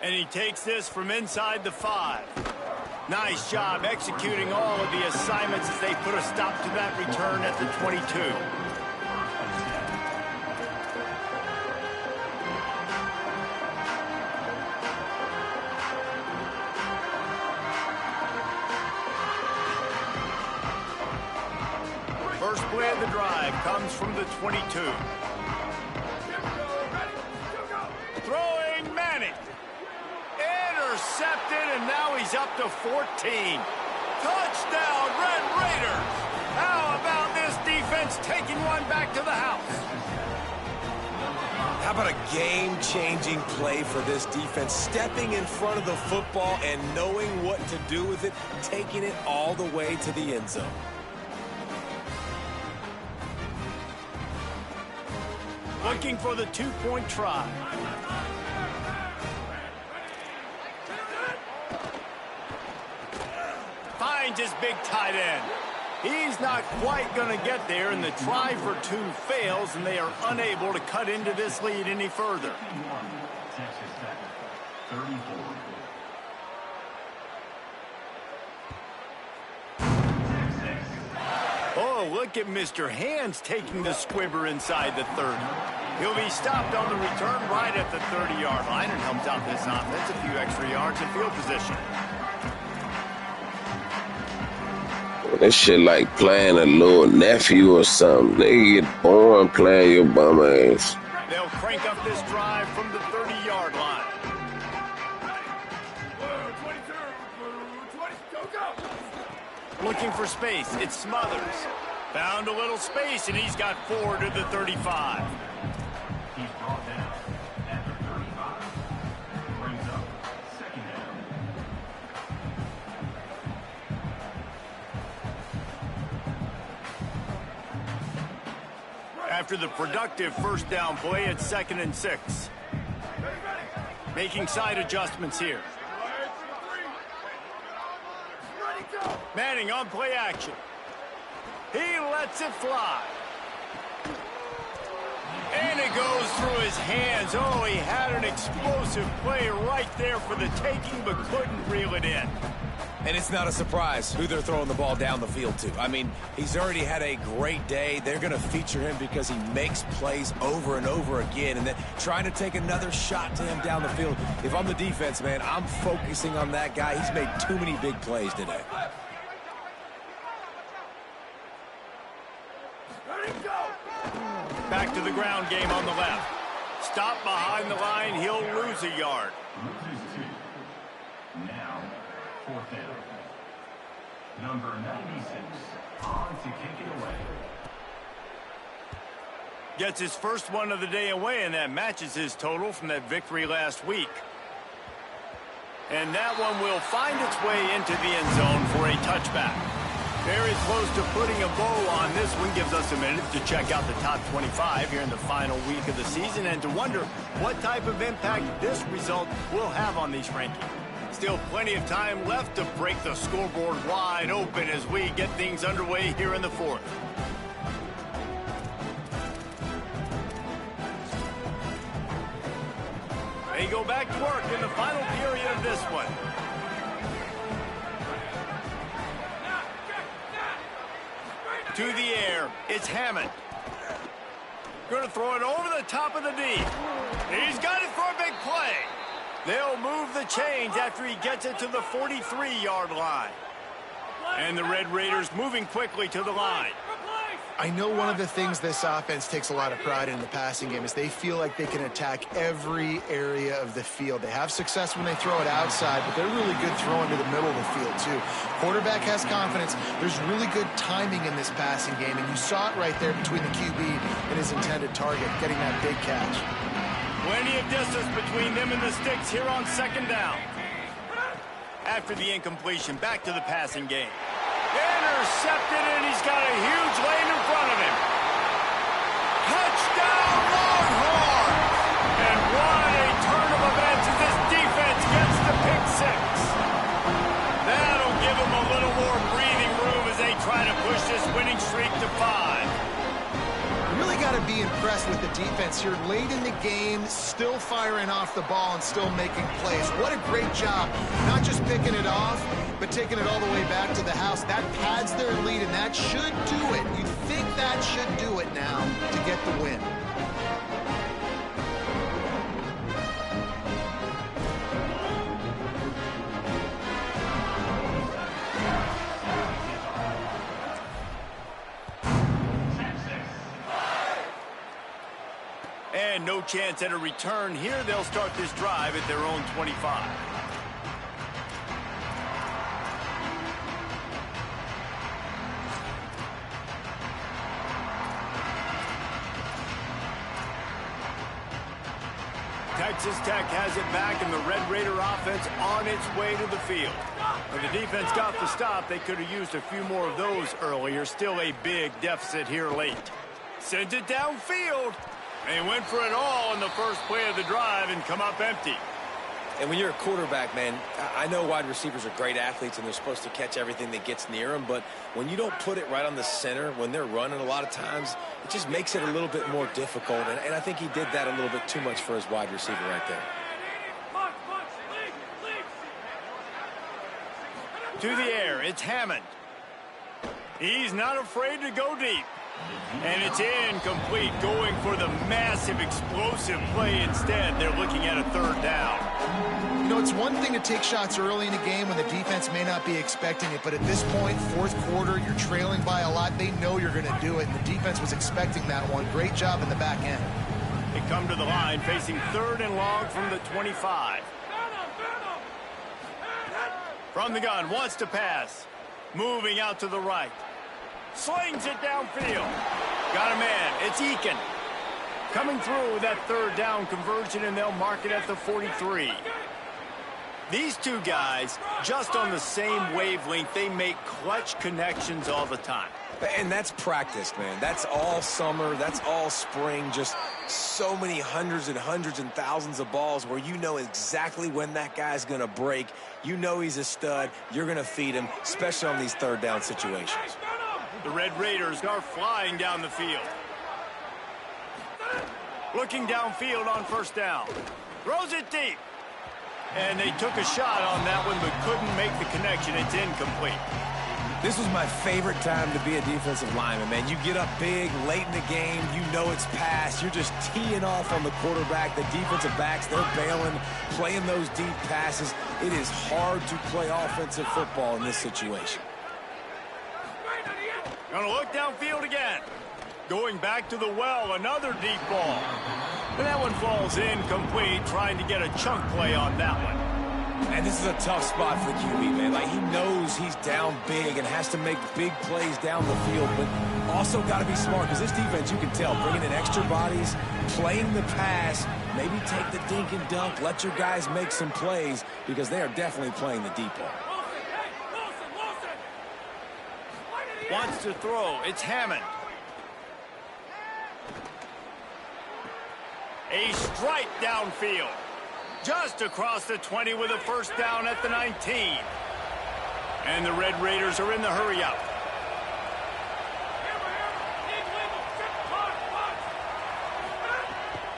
And he takes this from inside the 5. Nice job executing all of the assignments as they put a stop to that return at the 22. First play of the drive comes from the 22. Throwing Manning. Intercepted, and now he's up to 14. Touchdown, Red Raiders. How about this defense taking one back to the house? How about a game-changing play for this defense? Stepping in front of the football and knowing what to do with it, taking it all the way to the end zone. Looking for the 2-point try. Finds his big tight end. He's not quite going to get there, and the try for 2 fails, and they are unable to cut into this lead any further. Oh, look at Mr. Hands taking the squibber inside the 30. He'll be stopped on the return right at the 30-yard line and helps out this offense a few extra yards in field position. That shit like playing a little nephew or something. They get boring playing your bum ass. They'll crank up this drive from the 30-yard line. Looking for space. It's Smothers. Found a little space, and he's got 4 to the 35. He's brought down at the 35. Brings up second down. After the productive first down play, it's 2nd and 6. Making side adjustments here. Manning on play action. He lets it fly. And it goes through his hands. Oh, he had an explosive play right there for the taking, but couldn't reel it in. And it's not a surprise who they're throwing the ball down the field to. I mean, he's already had a great day. They're going to feature him because he makes plays over and over again. And then trying to take another shot to him down the field. If I'm the defense, man, I'm focusing on that guy. He's made too many big plays today. Back to the ground game on the left. Stop behind the line. He'll lose a yard. Loses 2. Now, 4th down. Number 96 on to kick it away. Gets his first one of the day away, and that matches his total from that victory last week. And that one will find its way into the end zone for a touchback. Very close to putting a bow on this one. Gives us a minute to check out the top 25 here in the final week of the season and to wonder what type of impact this result will have on these rankings. Still plenty of time left to break the scoreboard wide open as we get things underway here in the 4th. They go back to work in the final period of this one. To the air, it's Hammond. Going to throw it over the top of the D. He's got it for a big play. They'll move the chains after he gets it to the 43-yard line. And the Red Raiders moving quickly to the line. I know one of the things this offense takes a lot of pride in the passing game is they feel like they can attack every area of the field. They have success when they throw it outside, but they're really good throwing to the middle of the field, too. Quarterback has confidence. There's really good timing in this passing game, and you saw it right there between the QB and his intended target, getting that big catch. Plenty of distance between them and the sticks here on 2nd down. After the incompletion, back to the passing game. Intercepted, and he's got a huge lane in front of him. Touchdown, Longhorns! And what a turn of events as this defense gets the pick 6. That'll give them a little more breathing room as they try to push this winning streak to 5. Really got to be impressed with the defense here. Late in the game, still firing off the ball and still making plays. What a great job. Not just picking it off, but taking it all the way back to the house. That pads their lead, and that should do it. You'd think that should do it now to get the win. And no chance at a return here. They'll start this drive at their own 25. Texas Tech has it back, and the Red Raider offense on its way to the field. When the defense got the stop, they could have used a few more of those earlier. Still a big deficit here late. Sent it downfield. They went for it all in the first play of the drive and come up empty. And when you're a quarterback, man, I know wide receivers are great athletes and they're supposed to catch everything that gets near them, but when you don't put it right on the center, when they're running a lot of times, it just makes it a little bit more difficult. And I think he did that a little bit too much for his wide receiver right there. To the air, it's Hammond. He's not afraid to go deep. And it's incomplete, going for the massive explosive play instead. They're looking at a third down. You know, it's one thing to take shots early in a game when the defense may not be expecting it, but at this point, fourth quarter, you're trailing by a lot. They know you're going to do it, and the defense was expecting that one. Great job in the back end. They come to the line facing third and long from the 25. From the gun, wants to pass. Moving out to the right. Slings it downfield. Got a man. It's Eakin. Coming through with that third down conversion, and they'll mark it at the 43. These two guys, just on the same wavelength, they make clutch connections all the time. And that's practice, man. That's all summer. That's all spring. Just so many hundreds and thousands of balls where you know exactly when that guy's going to break. You know he's a stud. You're going to feed him, especially on these third down situations. The Red Raiders are flying down the field. Looking downfield on first down. Throws it deep. And they took a shot on that one but couldn't make the connection. It's incomplete. This was my favorite time to be a defensive lineman, man. You get up big, late in the game, you know it's past. You're just teeing off on the quarterback. The defensive backs, they're bailing, playing those deep passes. It is hard to play offensive football in this situation. Gonna look downfield again. Going back to the well, another deep ball. But that one falls incomplete, trying to get a chunk play on that one. And this is a tough spot for the QB, man. Like, he knows he's down big and has to make big plays down the field, but also got to be smart because this defense, you can tell, bringing in extra bodies, playing the pass, maybe take the dink and dunk, let your guys make some plays because they are definitely playing the deep ball. Wants to throw. It's Hammond. A strike downfield. Just across the 20 with a first down at the 19. And the Red Raiders are in the hurry up.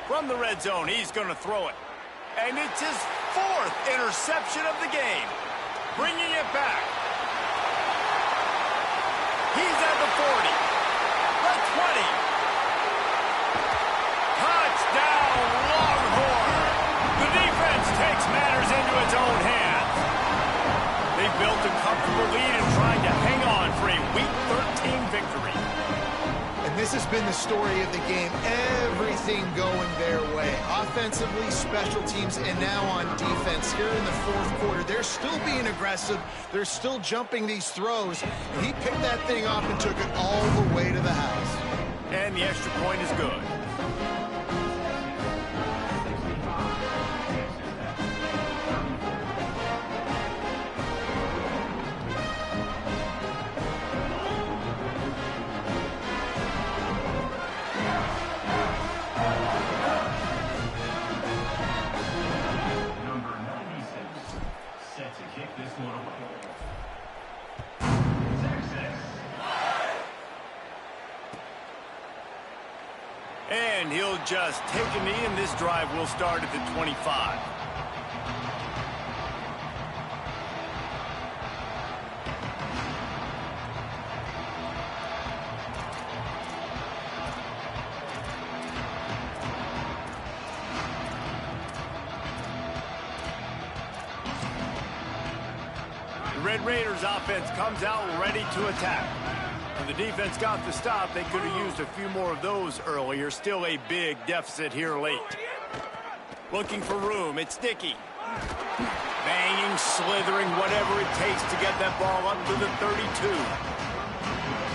From the red zone, he's going to throw it. And it's his fourth interception of the game. Bringing it back. He's at the 40. The 20. Touchdown, Longhorn. The defense takes matters into its own hands. They built a comfortable lead and trying to hang on for a Week 13 victory. And this has been the story of the game. Everything going their way. Offensively, special teams, and now on defense. Here in the fourth quarter, they're still being aggressive. They're still jumping these throws. And he picked that thing off and took it all the way to the house. And the extra point is good. And he'll just take a knee, and this drive will start at the 25. The Red Raiders offense comes out ready to attack. And the defense got the stop. They could have used a few more of those earlier. Still a big deficit here late. Looking for room. It's Dickey. Banging, slithering, whatever it takes to get that ball up to the 32.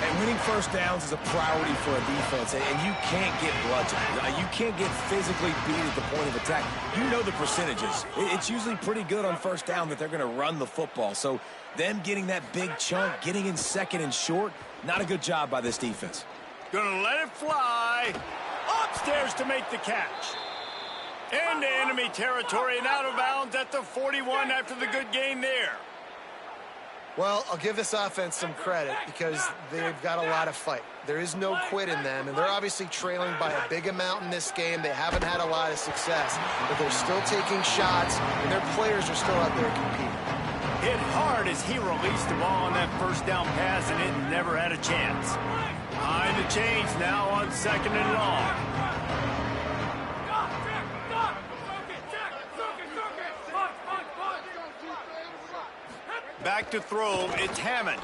And winning first downs is a priority for a defense, and you can't get bludgeoned. You can't get physically beat at the point of attack. You know the percentages. It's usually pretty good on first down that they're going to run the football. So them getting that big chunk, getting in second and short, not a good job by this defense. Gonna let it fly. Upstairs to make the catch. Into enemy territory and out of bounds at the 41 after the good gain there. Well, I'll give this offense some credit because they've got a lot of fight. There is no quit in them, and they're obviously trailing by a big amount in this game. They haven't had a lot of success, but they're still taking shots, and their players are still out there competing. Hit hard as he released the ball on that first down pass, and it never had a chance. Behind the change now on 2nd and long. Back to throw, it's Hammond.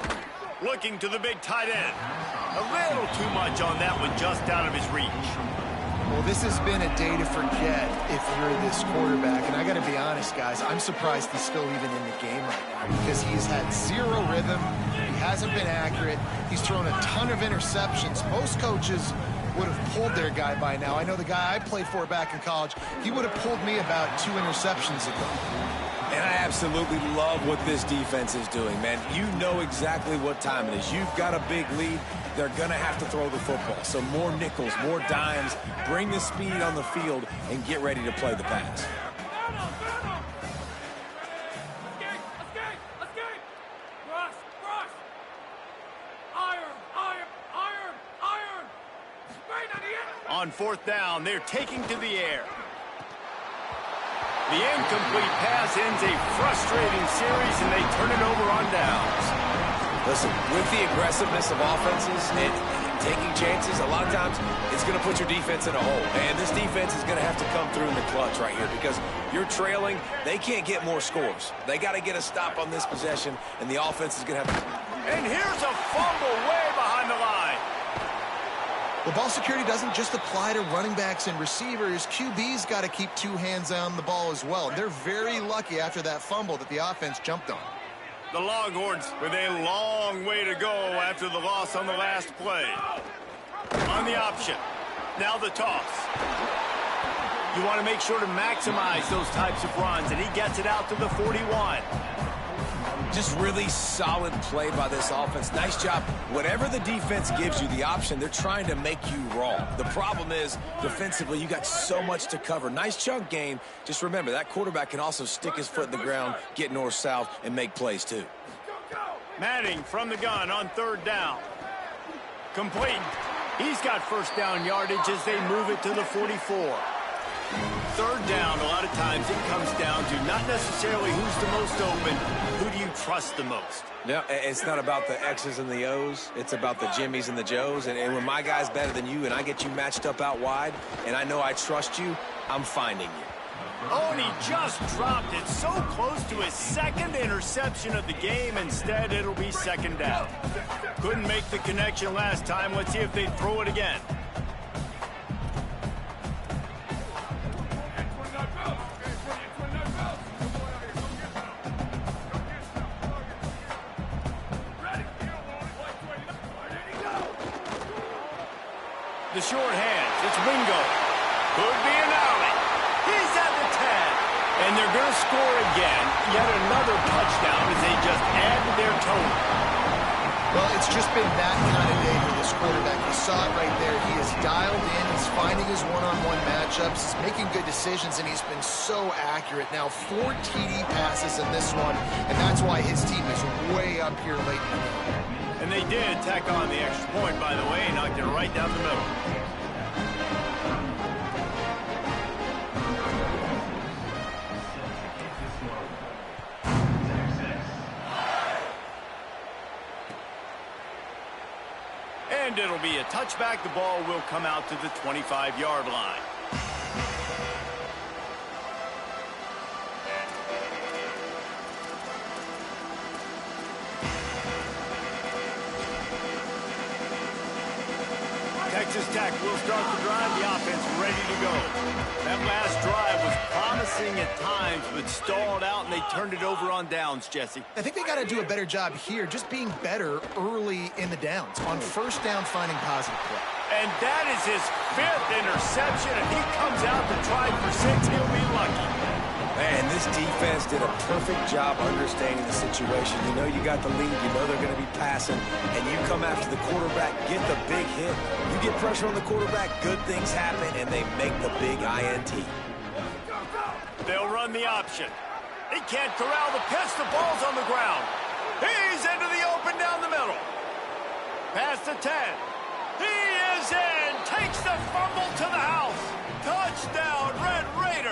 Looking to the big tight end. A little too much on that one, just out of his reach. Well, this has been a day to forget if you're this quarterback. And I got to be honest, guys, I'm surprised he's still even in the game right now because he's had zero rhythm. He hasn't been accurate. He's thrown a ton of interceptions. Most coaches would have pulled their guy by now. I know the guy I played for back in college, he would have pulled me about 2 interceptions ago. And I absolutely love what this defense is doing, man. You know exactly what time it is. You've got a big lead. They're going to have to throw the football. So more nickels, more dimes, bring the speed on the field, and get ready to play the pass. On 4th down, they're taking to the air. The incomplete pass ends a frustrating series, and they turn it over on downs. Listen, with the aggressiveness of offenses and taking chances, a lot of times it's going to put your defense in a hole. And this defense is going to have to come through in the clutch right here because you're trailing. They can't get more scores. They got to get a stop on this possession, and the offense is going to have to... And here's a fumble way behind the line. The ball security doesn't just apply to running backs and receivers. QB's got to keep 2 hands on the ball as well. They're very lucky after that fumble that the offense jumped on. The Longhorns with a long way to go after the loss on the last play. On the option. Now the toss. You want to make sure to maximize those types of runs, and he gets it out to the 41. Just really solid play by this offense. Nice job. Whatever the defense gives you the option, they're trying to make you wrong. The problem is, defensively, you got so much to cover. Nice chunk gain. Just remember, that quarterback can also stick his foot in the ground, get north-south, and make plays too. Manning from the gun on 3rd down. Complete. He's got 1st down yardage as they move it to the 44. 3rd down, a lot of times it comes down to not necessarily who's the most open, who do you trust the most? Yeah, it's not about the X's and the O's. It's about the Jimmies and the Joes. And when my guy's better than you and I get you matched up out wide and I know I trust you, I'm finding you. Oh, and he just dropped it so close to his 2nd interception of the game. Instead, it'll be 2nd down. Couldn't make the connection last time. Let's see if they throw it again. The short hands, it's Wingo. Could be an alley. He's at the 10. And they're going to score again. Yet another touchdown as they just add to their total. Well, it's just been that kind of day for this quarterback. You saw it right there. He is dialed in. He's finding his one-on-one matchups. He's making good decisions, and he's been so accurate. Now, 4 TD passes in this one, and that's why his team is way up here late in the game. And they did tack on the extra point, by the way, and knocked it right down the middle. And it'll be a touchback. The ball will come out to the 25-yard line. Texas Tech will start the drive. The offense ready to go. That last drive was promising at times, but stalled out, and they turned it over on downs, Jesse. I think they got to do a better job here, just being better early in the downs. On 1st down, finding positive play. And that is his 5th interception. If he comes out to try for 6, he'll be lucky. Man, this defense did a perfect job understanding the situation. You know you got the lead. You know they're going to be passing. And you come after the quarterback, get the big hit. You get pressure on the quarterback, good things happen, and they make the big INT. They'll run the option. He can't corral the pitch. The ball's on the ground. He's into the open down the middle. Past the 10. He is in. Takes the fumble to the house. Touchdown,